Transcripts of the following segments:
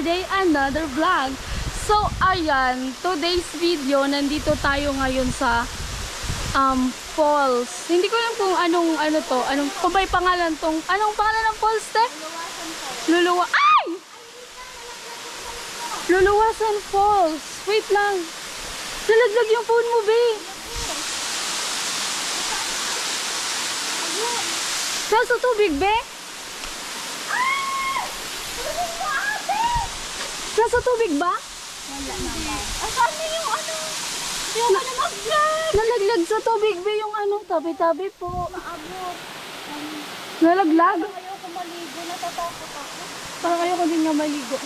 day, another vlog. So, ayan, today's video, nandito tayo ngayon sa falls. Hindi ko alam kung kung may pangalan tong, anong pangalan ng falls, te? Luluwasan Falls. Wait lang. Nalaglag yung phone mo, be. Nasa tubig, be? Nasa tubig ba? Wala naman. Asan na yung Yung nalaglag. Nalaglag sa tubig, be, yung tabi-tabi po. Maabot. Nalaglag? Parang ayoko maligo. Natatakot ako. Parang ayoko din nga maligo.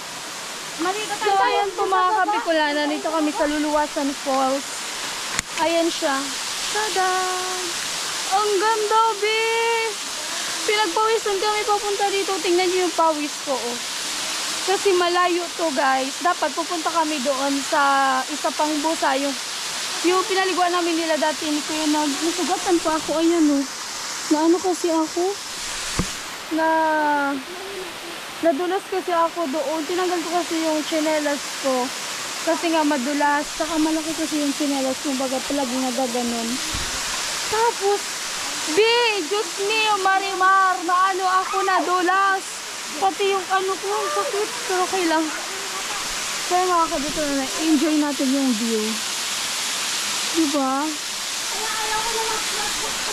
Maligo So, tayo. ayan po mga kabikulana. Dito kami sa Luluwasan Falls. Ayan siya. Tada! Ang ganda, be! Pinagpawisan kami papunta dito. Tingnan niyo yung pawis ko, oh. Kasi malayo to, guys. Dapat pupunta kami doon sa isa pang busa. Yung pinaliguan namin nila dati ni Kuya nasugatan pa ako. Ayan, oh. Kasi ako? Nadulas kasi ako doon. Tinanggal ko kasi yung tsinelas ko. Kasi nga madulas. Saka malaki kasi yung tsinelas ko. Baga palagi nagaganon. Tapos, Diyos mio, Marimar, ako nadulas. Pati yung ko, sakit. Pero okay lang. Kaya mga kabito na enjoy natin yung view. Diba?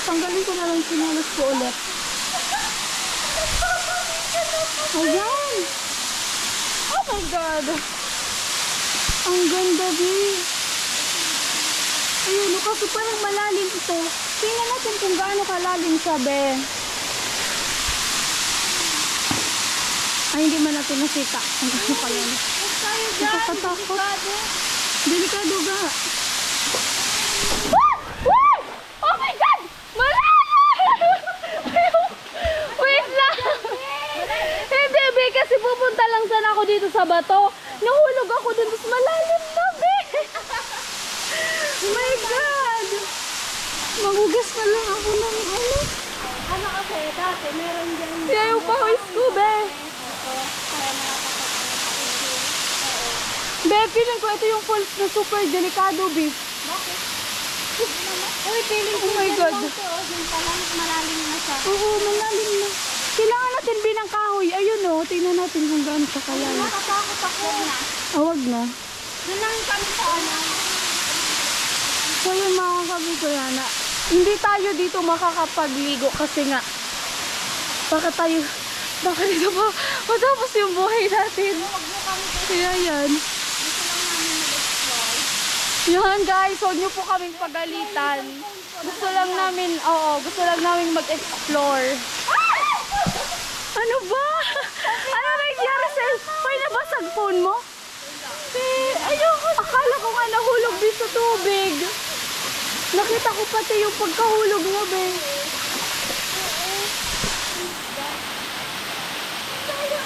Tanggalin ko na lang yung tsinelas ko ulit. Ayan! Oh my God! Ang ganda, be! Ayun, kasi parang malalim ito. Tingnan natin kung gaano kalalim siya, be. Ay, hindi man natin nakita kung gaano kalalim. Nakakatakot. Delikado ga. Oh my God! Wait lang! Hindi, be, kasi pupunta lang sana ako dito sa bato. Nahulog ako dun, tapos malalim na, be. Oh my God! Magugas na lang ako ng Kasi dati meron dyan. Kaya yung pawis ko, be. Be, feeling ko ito yung falls na super delikado, be. Bakit? Uy, feeling ko oh my God. Yung palang malalim na siya. Oo, malalim na. Kailangan natin binang kahoy. Ayun, oh. Tingnan natin kung gaano ka kalalim. Natatakot ako. Awag na. Doon lang kami sa So yun mga kabikuana, hindi tayo dito makakapagligo kasi nga baka dito pa matapos yung buhay natin. Kaya yan. Yan guys, huwag nyo po kaming pagalitan. Gusto lang namin mag-explore. Ano ba? Ano nangyari sa'yo? May nabasag phone mo? Ayoko. Akala ko nga nahulog din sa tubig. Nakita ko pati yung pagkahulog mo, be.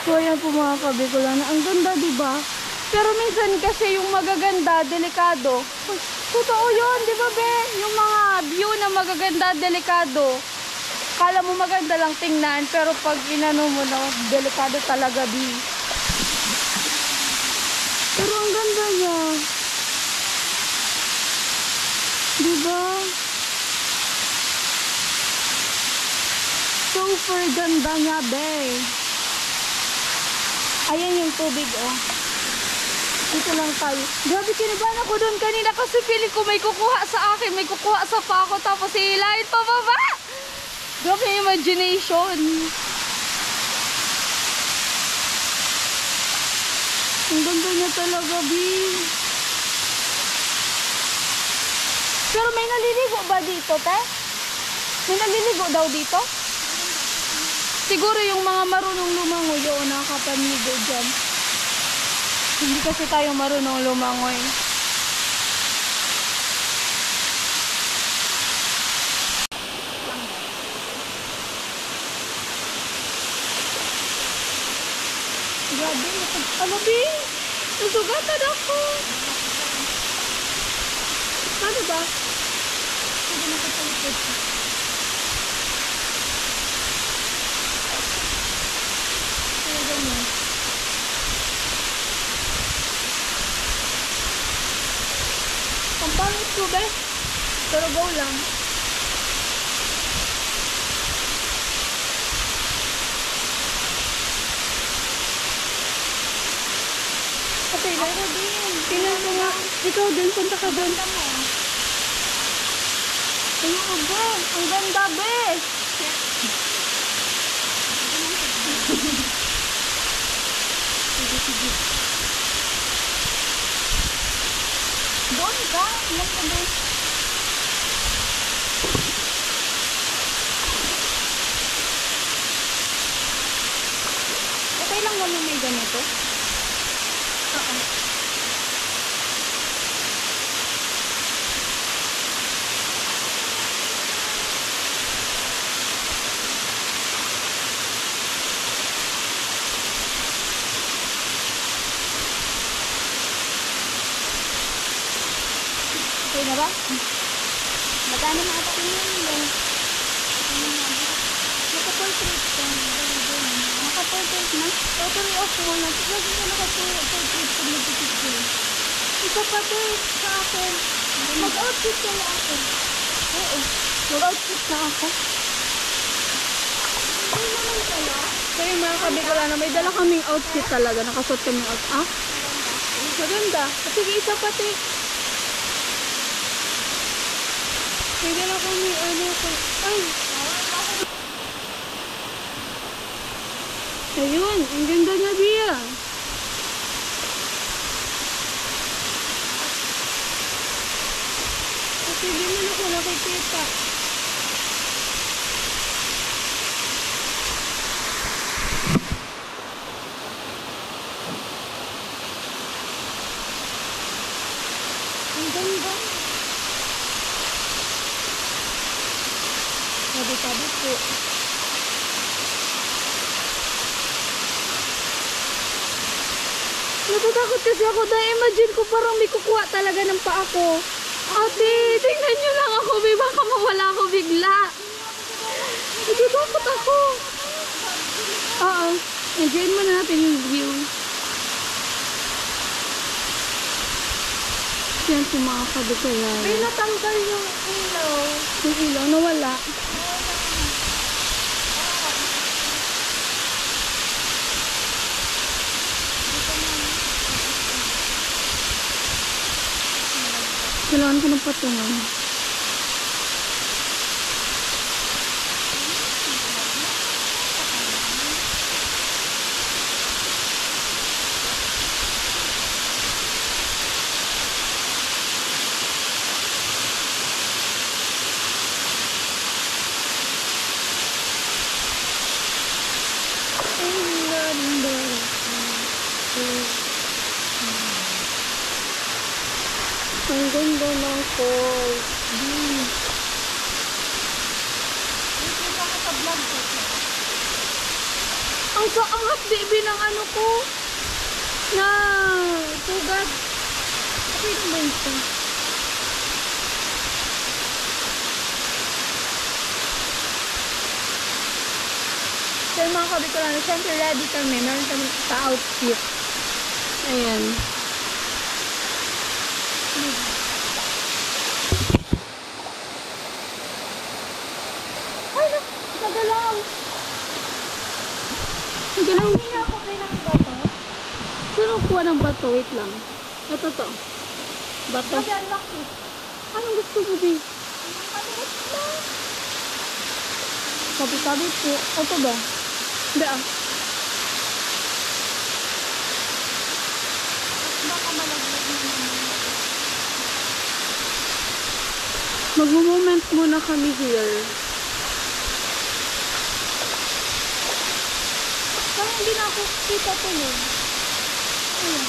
So, ayan po mga kabikulan. Ang ganda, diba? Pero minsan kasi yung magaganda, delikado. Totoo yun, diba, be? Yung mga view na magaganda, delikado. Kala mo maganda lang tingnan, pero pag inano mo na, delikado talaga, be. Pero ang ganda niya. Diba? Super ganda niya, be. Ayan yung tubig, oh. Dito lang tayo. Grabe, kinibahan ako doon kanina kasi feeling ko may kukuha sa akin, may kukuha sa pa ako, tapos hihilahin pa baba. Grabe yung imagination. Ang ganda niya talaga, be. Pero may naliligo ba dito, te? May naliligo daw dito? Siguro yung mga marunong lumangoy o nakakapanigo dyan. Hindi kasi tayo marunong lumangoy. Grabe, ano, be? Nasugatan ako. Ano ba? Hindi na kapalipod ka. Kaya ganyan. Pangit ko, be. Pero go lang. Okay, ako din. Tingnan ko nga. Ikaw din, punta ka doon. Tingnan ko, be. Ang ganda, be. Sige. Doon ka. Ilan ka doon? Okay lang naman may ganito? Oo. Okay na ba? Magkano na ata yun? Naka-portrait ka. Naka-portrait na? Totally off mo na. Lagi na naka-portrait pag nag-picture. Ikaw pa din sa akin. Mag-outfit ka na ako. Oo. Mag-outfit na ako. Hindi naman kayo. So yung mga kabigala na may dala kaming outfit talaga. Nakasuot kaming outfit. Ah? Maganda. Sige, isa pati. May dala kami ano ko. Ay! Ayun, ang ganda na Bia. Kasi di man ako nakikita. Ang ganda. Sabi-sabi po. Natatakot kasi ako dahil imagine ko parang may kukuha talaga ng paa ko. Ate, tingnan nyo lang ako, may baka mawala ako bigla. Natatakot ako. Oo, enjoyin mo na natin yung view. Yan si mga kabikayan. May natanggal yung ilaw. Yung ilaw, nawala. Kailangan ko ng patungan. Ang ganda ng falls. Ang kaangat, baby, ng ano ko. Na sugat. Okay naman ito. So yung mga kabikulan, syempre ready kami. Meron kami sa outfit. Ayan. Ay, nagalaw. Nagalaw. Hindi niya ako kailang bato. Sino kuha ng bato? Wait lang. Ito to. Bato. Sabi ang laki. Anong gusto mo, babe? Maliit lang. Sabi-sabi po. Ito ba? Hindi ah. Baka malaglag naman. Mag-moment muna kami here. Parang hindi na ako kita tulog. Ayun.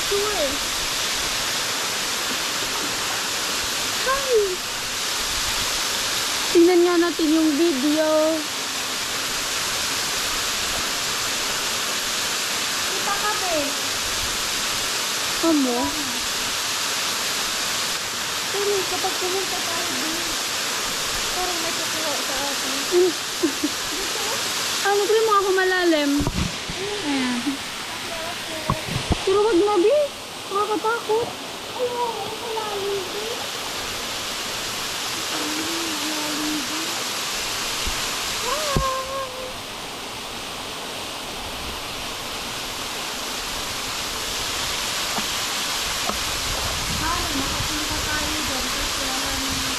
Sure. Hi! Tingnan nga natin yung video. Kita ka, be. Amo? Pero kapag pumunta tayo din, parang may kukuha sa atin. Nagre mo ako malalim. Ayan. Pero wag na, Bi. Nakakatakot. Ayoko, malalim din. Makapunta tayo dyan kasi wala naman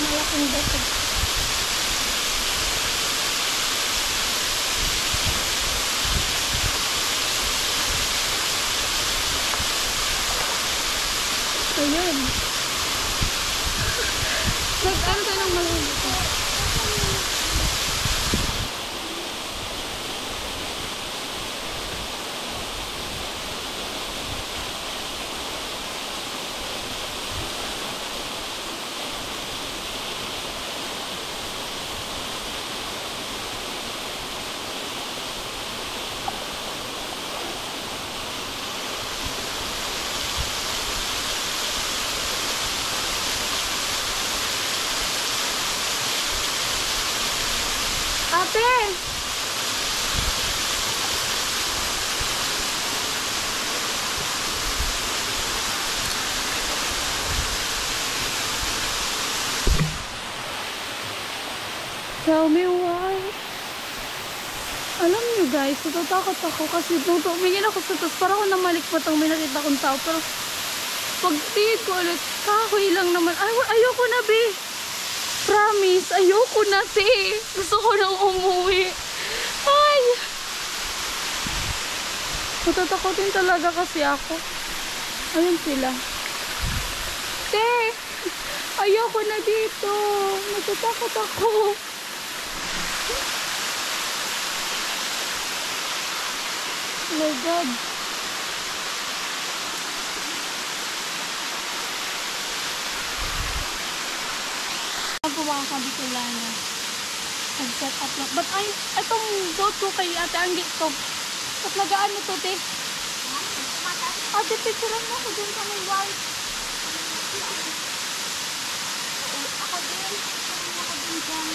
malaking beto. Ayan. Nag-ano tayo ng malaki dito? Ate! Tell me why. Alam niyo guys, natatakot ako kasi nung tumingin ako sa taas, parang ako namalikpat ang may nakita kong tao. Pero pag tingin ko ulit, kahoy lang naman. Ay, ayoko na, Bi. Promise, ayoko na, te. Gusto ko nang umuwi. Ay! Matatakotin talaga kasi ako. Ayun sila. Te! Ayoko na dito. Natatakot ako. Oh my God. Ako mga kabitulana. Nag-set up lang. But ay, itong boat ko kay Ate Anggi to. Ba't nagaan ito, te? Ate, picturean mo ako dun sa may white. ako din. Ako din dyan.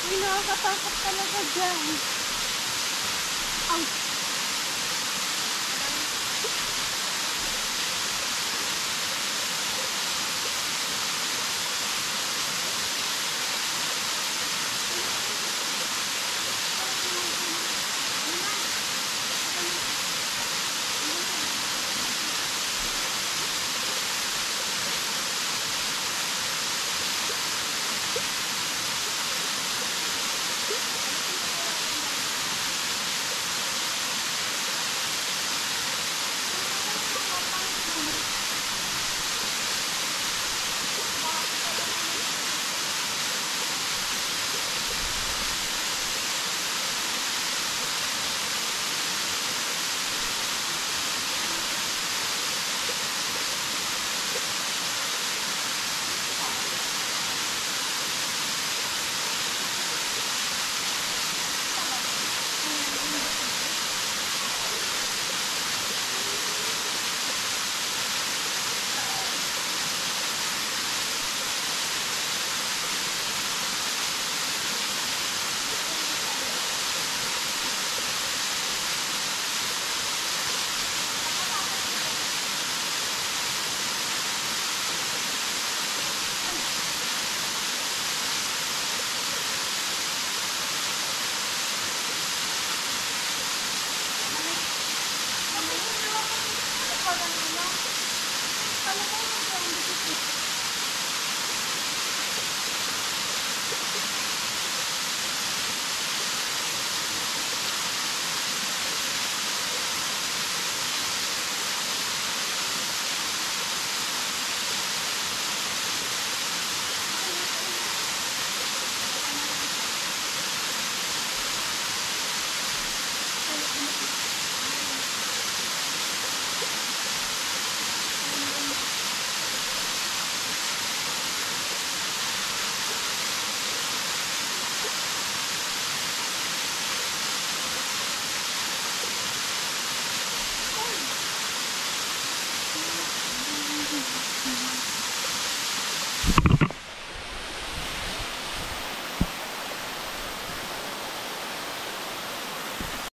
May nakakatakot talaga dyan. Ouch.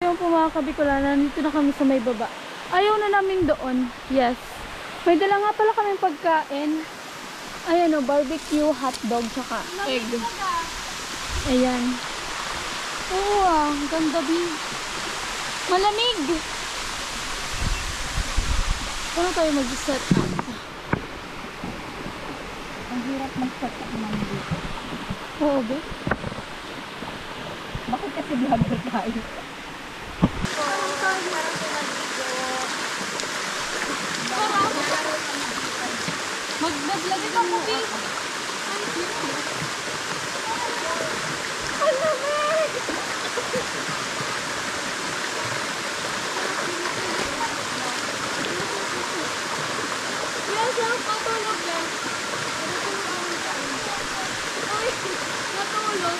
Yung po mga kabikolana, nandito na kami sa may baba. Ayaw na namin doon. Yes. May dala nga pala kaming pagkain. Ayan o, barbecue, hotdog, tsaka egg. Ayan. Oo ang ganda din. Malamig. Paano tayo mag-set up? Ang hirap mag-set up naman dito. Oo ba? Bakit kasi vlogger tayo? Mag-vlog ako, Bi. Ang lamig! Yes, sarap matulog lang. Ay, natulog.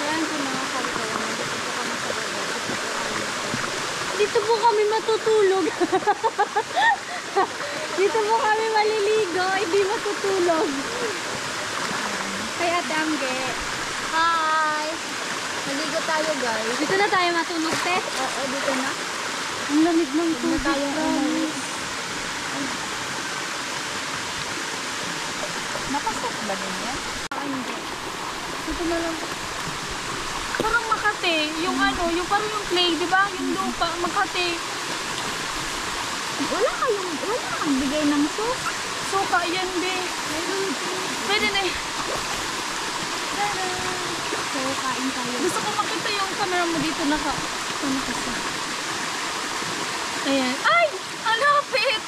Ayan po mga kabikolana. Dito po kami matutulog. Dito po kami maliligo, hindi matutulog. Kaya Damge. Hi! Naligo tayo guys. Dito na tayo matulog, te? Oo, dito na. Ang lamig ng tubig. Dito tayo umuwi. Nakasok ba din yan? Hindi. Dito na lang. Parang Makati. Yung ano, yung parang yung clay, di ba? Yung lupa, Makati. Wala kang bigay ng soup. Suka, yan, be. Pwede na eh. So, kain tayo. Gusto ko makita yung camera mo dito ano kasi. Ayan. Ay! Ang lapit!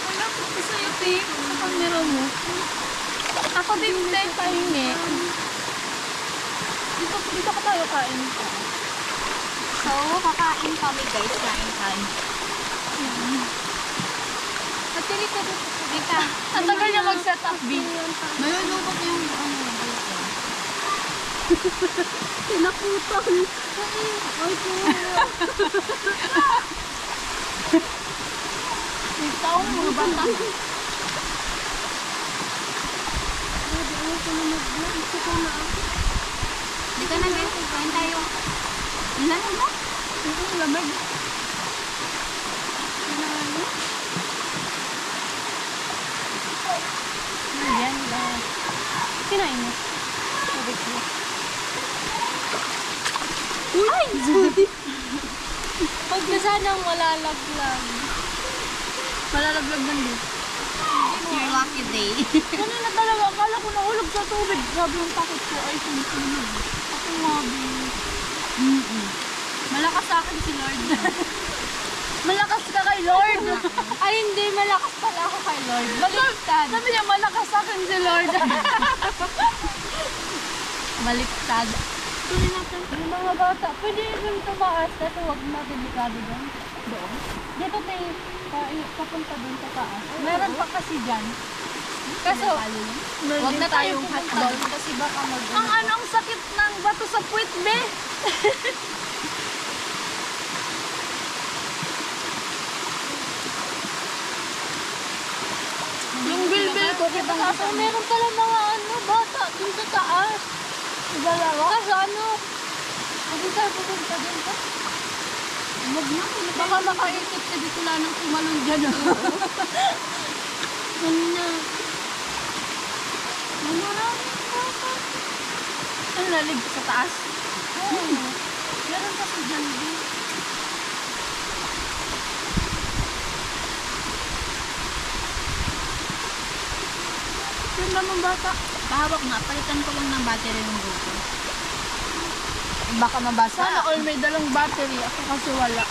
Ang lapit ko sa'yo, te. Sa camera mo. Ako din, te. Pahingi. Dito ka tayo kain. So, kakain kami guys. Kain tayo. Actually, dito. Ang tagal niya mag-set up, B. Nalulubot yung ano. Tinakutan. Ay, po. Ikaw, mga bata. Dito na guys. Kain tayo. Ang lamig mo? Ang lamig. Ayan, guys. Kinain mo. Ay! Huwag na sanang malalaglag. Malalaglag ng di. Your lucky day. Kanina talaga, akala ko nahulog sa tubig. Grabe yung takot ko. Ay, sumisunod. Ako nga, malakas sa akin si Lord. Malakas ka kay Lord. Ay, hindi. Malakas pala ako kay Lord. Baliktad. Sabi niya, malakas sa akin si Lord. Baliktad. Tuloy natin. Yung mga bata, pwede yung tumaas kasi huwag na delikado doon. Doon? Dito tayo, papunta doon sa taas. Meron pa kasi dyan. Kaso, huwag na tayong hotdog kasi baka ang ano, ang sakit ng bato sa puwit, be. Yung bilbil ko, kita kaso meron pala mga ano, bata dun sa taas. Dalawa. Kaso ano, hindi tayo pupunta dun pa. Huwag na, baka makaikot ka dito lang ng tumalong dyan. Ano na? Maraming bata. Ang lalig sa taas? Oo. Meron kasi dyan din. naman bata. Pahawak nga, palitan ko lang ng battery ng GoPro. Baka mabasa. Sana all may dalang battery. Ako kasi wala.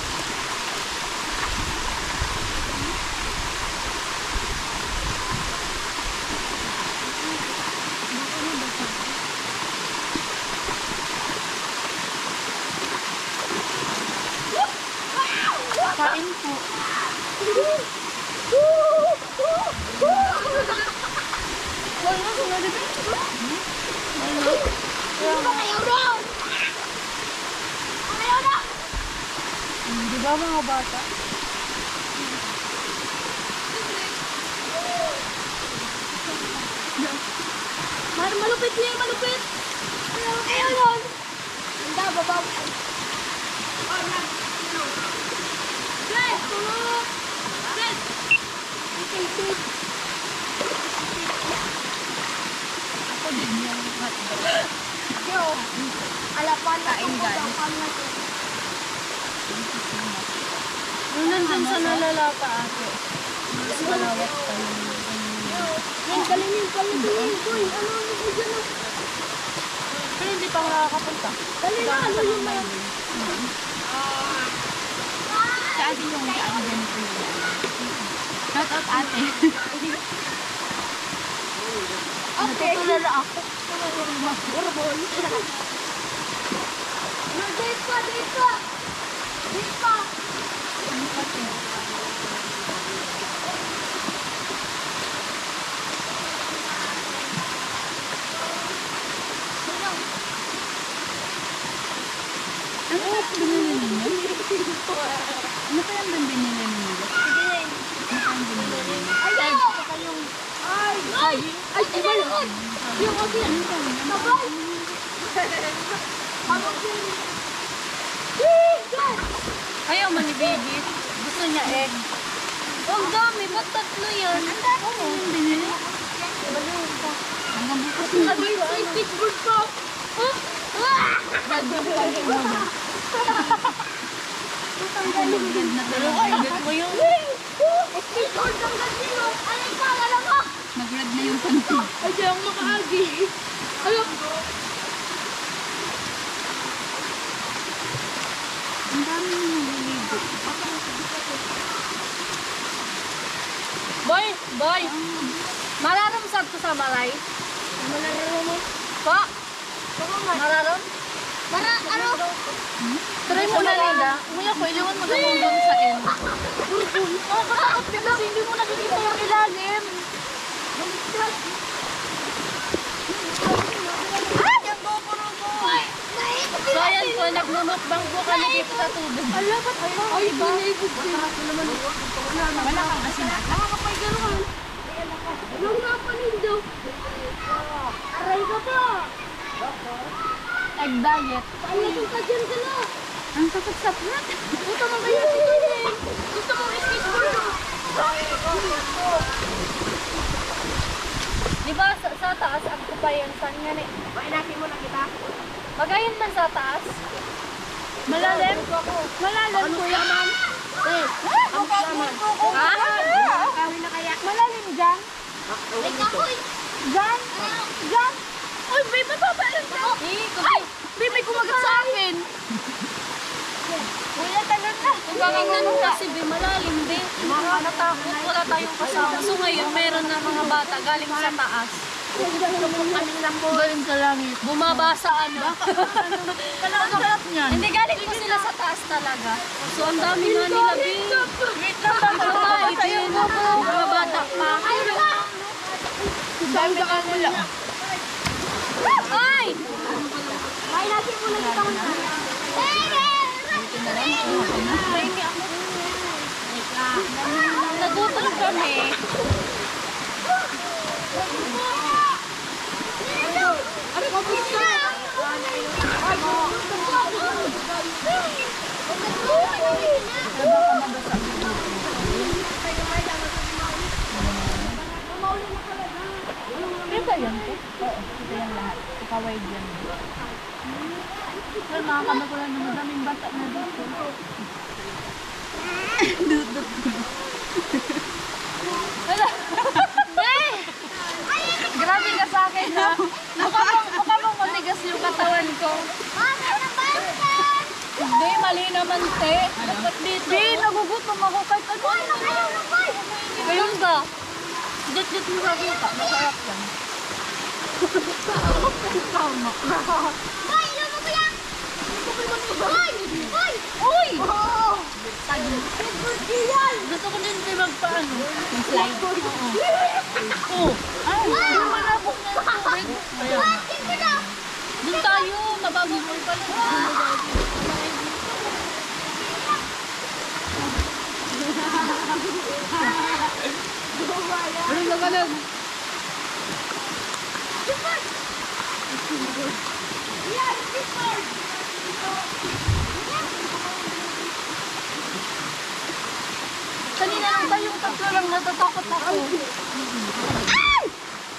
Kain po. Wala na, wala dito. Di ba mga bata? Malupit niya, malupit! Ayaw nun! Handa, babaw! Yes! Tulog! Yes! Okay, good. Ako din yung hotdog. Yo! Alapan na Kain, guys. Nung nandun sa nalalata ate. Mas malawak pa yun. Yan, galinin pala din. Uy, ano ko dyan o? Pero hindi pa nakakapunta. Dali na, ano yung may Sa atin yung daan dyan po yun. Shout out ate. Okay. Natutulala ako. Date pa, date pa! Date pa! Ano pa ito? Ano ba yung binili ninyo? Ano pa yung binili ninyo? Ano pa yung binili ninyo? Ay! Ay! Ay! Ay! Ibalakot! Yung kasi, nabay! Ayaw man ni baby. Gusto niya egg. Ang dami, ba't tatlo yan? Ang dami mo yung binili. Hanggang bukas na. Sabi ko, ay, skateboard pa! Ah! Tanggalin na talaga. Agad mo yun. Skateboard ang ganyan, oh! Alay ka, alam mo! Nag-red na yung panty. Ay, di ako makaagi. Alam! Ang dami yung naliligo. Boy! Boy! Mararamsad ko sa malay. Mararam mo? Po? Mararam? Ano? Try mo na, Linda. Umuya ko, iliwan mo na mong doon sa end. Nakakatakot din kasi hindi mo nakikita yung ilalim. Ah! Yung GoPro ko! So, ayan po, nagmumukbang po kami dito sa tubig. Ala, ba't ay, binibig din. Wala kang asinat. Nakakapay ka naman. Yung napanin daw. Aray ka pa. Egg diet. Ayun ka dyan ka na. Ang sakit-sakit. Gusto mo kaya si Kunin? Gusto mo skateboard? Di ba sa taas, ako pa yun. Saan nga eh? Mainakin mo na kita. Magayon man sa taas. Malalim? Malalim ko yan, ma'am. Eh, ang naman. Ha? Kawin na kaya. Malalim dyan? Ay, kakoy. Dyan? Dyan? Uy, babe, mapapalag ka. Ay, babe, kumagat sa akin. Kuya, tagal na. Kung ganun kasi, be, malalim, be. Nakakatakot, wala tayong kasama. So ngayon, meron na mga bata galing sa taas. Galing sa langit. Bumaba sa ano. Ang sarap niyan. Hindi, galing po sila sa taas talaga. So ang dami na nila, be. Wait lang ba? Mga mga bata pa. Dami ka mula. Ay! Ay, natin muna kita muna. Nagutom kami. Ano ka gusto? Ito yan po? Oo, ito yan lahat. Ipawide yan. Pero nakakamagulan na madaming bata na dito. Wala. Be! Grabe mali naman, te. Dapat dito. Di, nagugutom ako kahit ano. Ngayon ba? Dut-dut mo sa kita. Masarap yan. Tama. Uy! Gusto ko din din magpaano. Mag-slide. Oo. Ay, malabog na yung tubig. Ayan. Doon tayo. Mababog mo pala. Anong nagalag? Kanina lang tayong tatlo lang natatakot ako.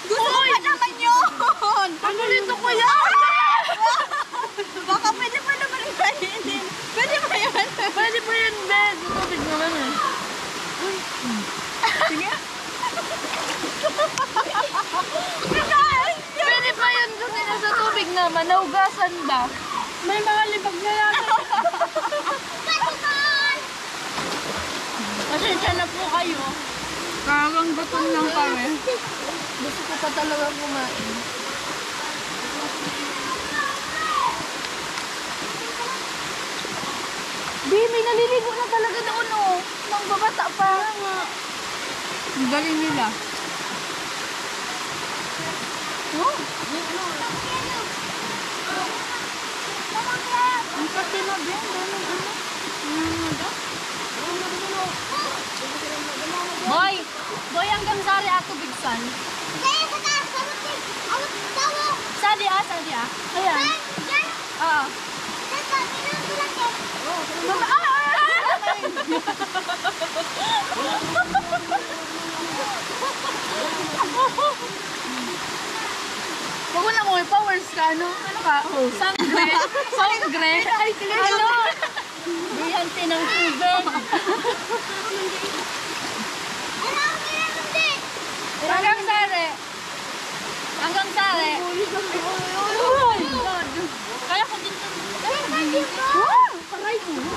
Gusto ko naman yun! Ano nito ko yan? Baka pwede pa naman kainin. Pwede pa yun. Pwede pa yan, Ben. Tubig naman eh. Sige. Pwede pa yan kasi nasa tubig naman. Naugasan ba? May mga libag na yan. Pasensya na po kayo. Parang gutom lang kami. Gusto ko pa talaga kumain. Di, may naliligo na talaga doon oh. Nang babata pa. Ang galing nila. Oh? Ang pati na ba? Boy! Boy, hanggang sari ato bigsan. Sadi ah. Ayan. Oo. Huwag mo na mo, powers ka, ano? Ano ka? Oh. Sangre. Sangre. Ay, Ano? Diyanti ng tubig. Hanggang sari. Hanggang sari. Uy! Kaya ko din to. Wow! Aray mo.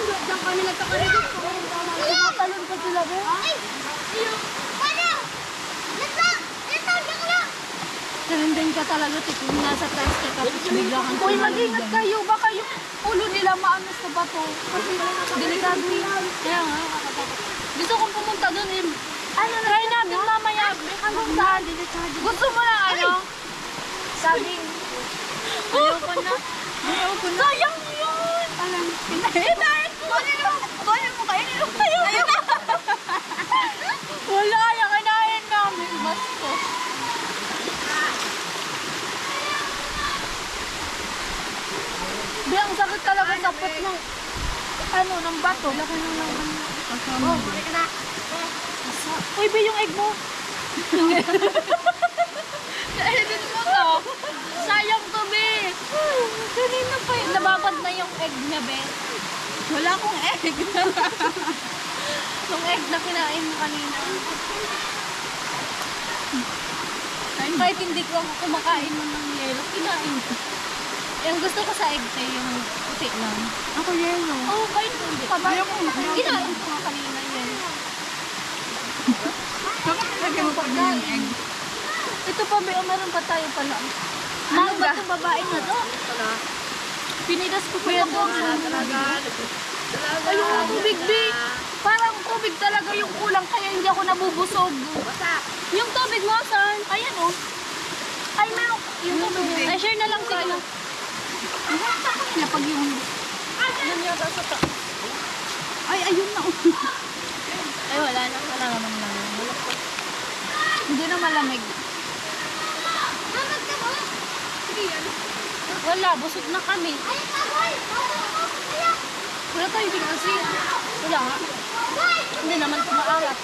Diyan kami nagkakarinig ko. Talon pa sila, be. Trending ka talaga, Tito. Nasa taas ka tapos bigla kang Uy, mag-ingat kayo. Baka yung ulo nila maano sa bato. Kasi delikado yan. Kaya nga, nakakatakot. Gusto kong pumunta doon eh. Ano na? Try natin mamaya. Hanggang saan? Gusto mo lang ano? Saging. Ayoko na. Ayoko na. Sayang yun! Alam. Hinahin mo! Tuloy mo kayo. Nilong kayo. Wala, yung kinain namin. Basto. Be, ang sakit talaga sa put ng ano, ng bato. Laki ng laman. Uy, be, yung egg mo. Kainin mo to. Sayang to, be. Kanina pa yun. Nababad na yung egg niya, be. Wala akong egg. Yung egg na kinain mo kanina. Kahit hindi ko kumakain mo ng yelo, kinain ko. Yung gusto ko sa egg tayo, yung puti lang. Ako yelo. Oo, kahit hindi. Ayaw ko. Kinain ko nga kanina yun. Bakit lagyan mo pa yung egg? Ito pa, be, meron pa tayo pala. Ano ba itong babae na to? Pinidas ko pa yan doon. Ayun, tubig, be. Parang tubig talaga yung kulang, kaya hindi ako nabubusog. Yung tubig mo, saan? Ayan, oh. Ay, meron. Yung tubig. Ay, share na lang tayo. Napag yung... Ano yata sa ta? Ay, ayun na. Ay, wala na. Wala naman lang. Hindi na malamig. Wala, busog na kami. Wala tayong pinasi. Wala nga. Hindi naman kumaalat.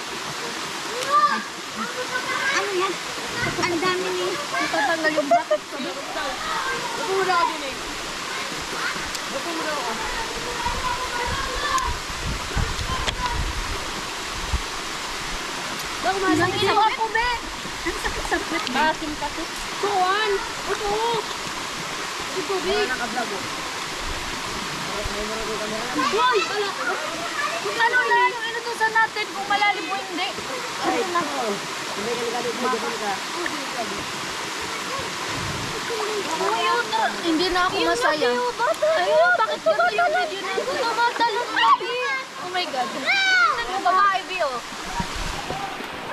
Ano yan? Ang dami ni... Tatanggal yung bracket ko. Pura ka din eh. Nanginom ako, be. Ang sakit-sakit. Bakin ka to. Tuwan. Ito. Hoy! Kung ano na yung inutusan natin, kung malalim o hindi. Ano na? Ayun na. Hindi na ako masaya. Ayun, bakit ganda yung video na ito? Bata lang, baby. Oh my God. Ang babae, Bio.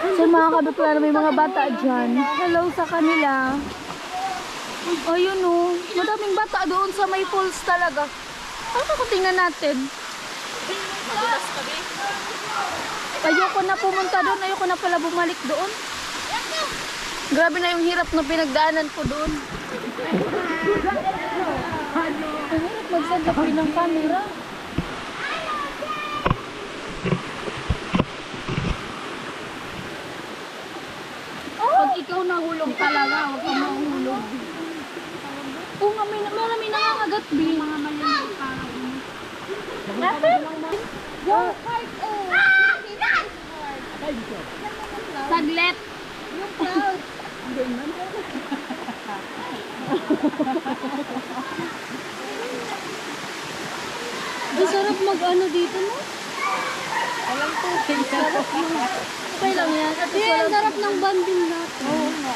So mga kabikla na may mga bata dyan. Hello sa kanila. Ayun o. Madaming bata doon sa may falls talaga. Ano ko tingnan natin? Madulas kami. Ayoko na pumunta doon. Ayoko na pala bumalik doon. Grabe na yung hirap na pinagdaanan ko doon. Ang hirap magsandapin ng camera. Pag ikaw nahulog talaga, huwag kang mahulog. Oo nga, marami nangangagat, B. Mga maliit para. Bakit? Saglit. Yung proud. Ang sarap mag-ano dito, no? Alam ko. Okay lang yan. Ang sarap ng banding natin. Oo nga.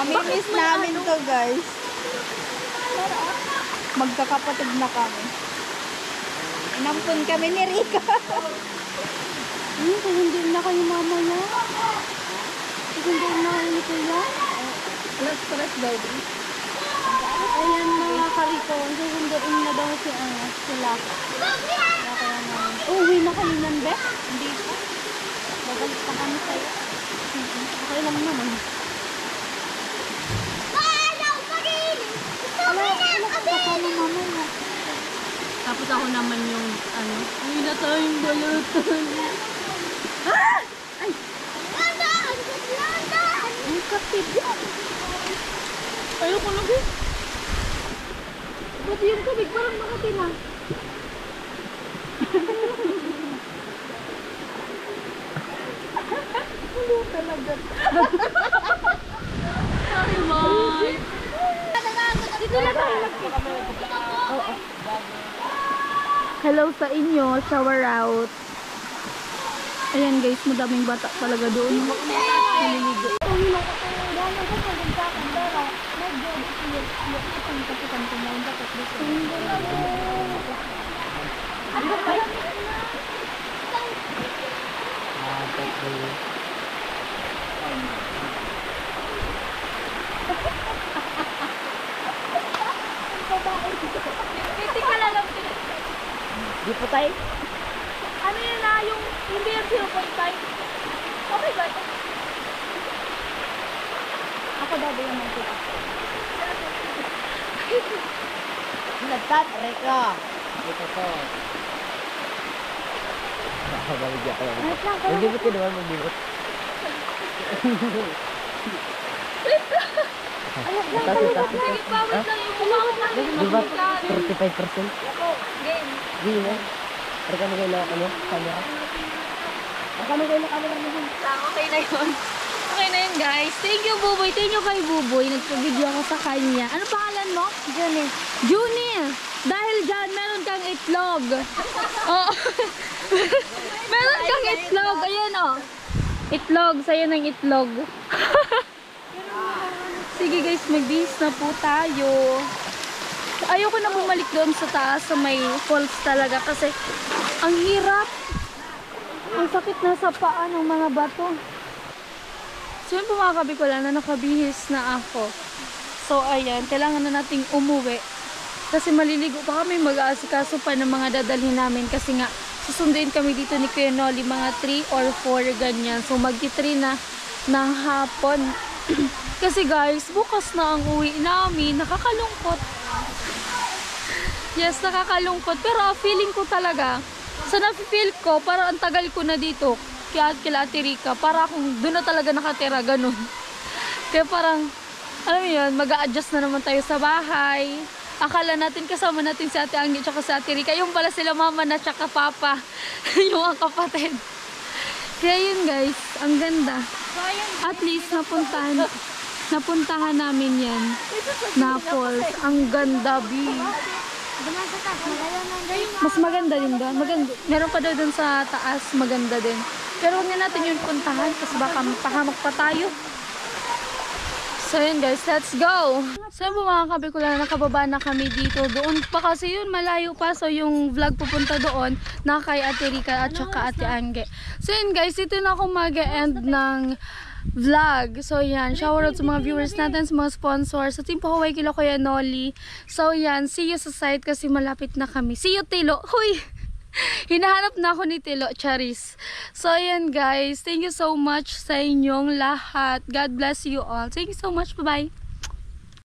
Mamimiss namin to, guys. Magkakapatid na kami. Inampun kami ni Rika. Hindi na kayo mama niya. Hindi na kayo ni Kuya. Stress, baby. Ayan mga kariko. Susunduin na daw sila. Uwi na kayo nan, Bek? Hindi po. Babalik pa kami sa'yo. Okay lang naman. Kasama mama niya. Tapos ako naman yung ano. Uy na tayong balutan. Ang kapit yan. Ayoko na ba? Ba't yung tubig parang makatina? Ano talaga? Sorry, Mike. Dito na tayo. Hello sa inyo, shower out. Ayan guys, madaming bata talaga doon. Naliligo. Di po tayo. Ano yun na, yung hindi yung 0.5. Okay ba? Ako daw ba yung mag-tira? Nagtat, Rika. Ito to. Nakabaligya ka lang. Wait lang, Hindi mo kinuha mo bingot. Sige pa, wait lang yung kumawag na yung Di ba mag-tira. 35%? Game. Hindi na. Pero kami kayo na ano, camera. Ang kami kayo na camera mo dun. Okay na yun. Okay na yun guys. Thank you Buboy. Thank you kay Buboy. Nagpa-video ako sa kanya. Ano pangalan mo? Junie. Junie. Dahil dyan, meron kang itlog. Oh. Meron kang itlog. Ayan oh. Itlog. Sa'yo ng itlog. Sige guys, magbihis na po tayo. Ayoko na bumalik doon sa taas sa may falls talaga kasi ang hirap. Ang sakit na sa paa ng mga bato. So yun po mga kabikula na nakabihis na ako. So ayan, kailangan na nating umuwi. Kasi maliligo pa kami, mag-aasikaso pa ng mga dadalhin namin. Kasi nga, susunduin kami dito ni Kuya Noli, mga 3 or 4 ganyan. So magti-3 na ng hapon. Kasi guys, bukas na ang uwi namin. Nakakalungkot. Yes, nakakalungkot. Pero feeling ko talaga, sa na-feel ko, parang ang tagal ko na dito. Kila Ate Rika. Para akong doon na talaga nakatira, ganun. Kaya parang, alam mo yun, mag-a-adjust na naman tayo sa bahay. Akala natin kasama natin si Ate Angie at si Ate Rika. Yung pala sila mama na tsaka papa. Yung ang kapatid. Kaya yun guys, ang ganda. At least napuntahan. napuntahan namin yan na falls. Ang ganda, B. Mas maganda din doon. Meron pa daw doon sa taas, maganda din. Pero huwag na natin yung puntahan kasi baka mapahamak pa tayo. So yun guys, let's go! So yun po mga kabikula, nakababa na kami dito. Doon pa kasi yun, malayo pa. So yung vlog pupunta doon na kay Ate Rica at saka Ate Angge. So yun guys, ito na ako mag-end ng vlog. So yan, shoutout sa mga viewers natin, sa mga sponsors, sa Team Pahuway kila Kuya Nolly. So yan, see you sa site kasi malapit na kami. See you Tilo! Huy! Hinahanap na ako ni Tilo, Charis. So yan guys, thank you so much sa inyong lahat. God bless you all. Thank you so much, bye bye.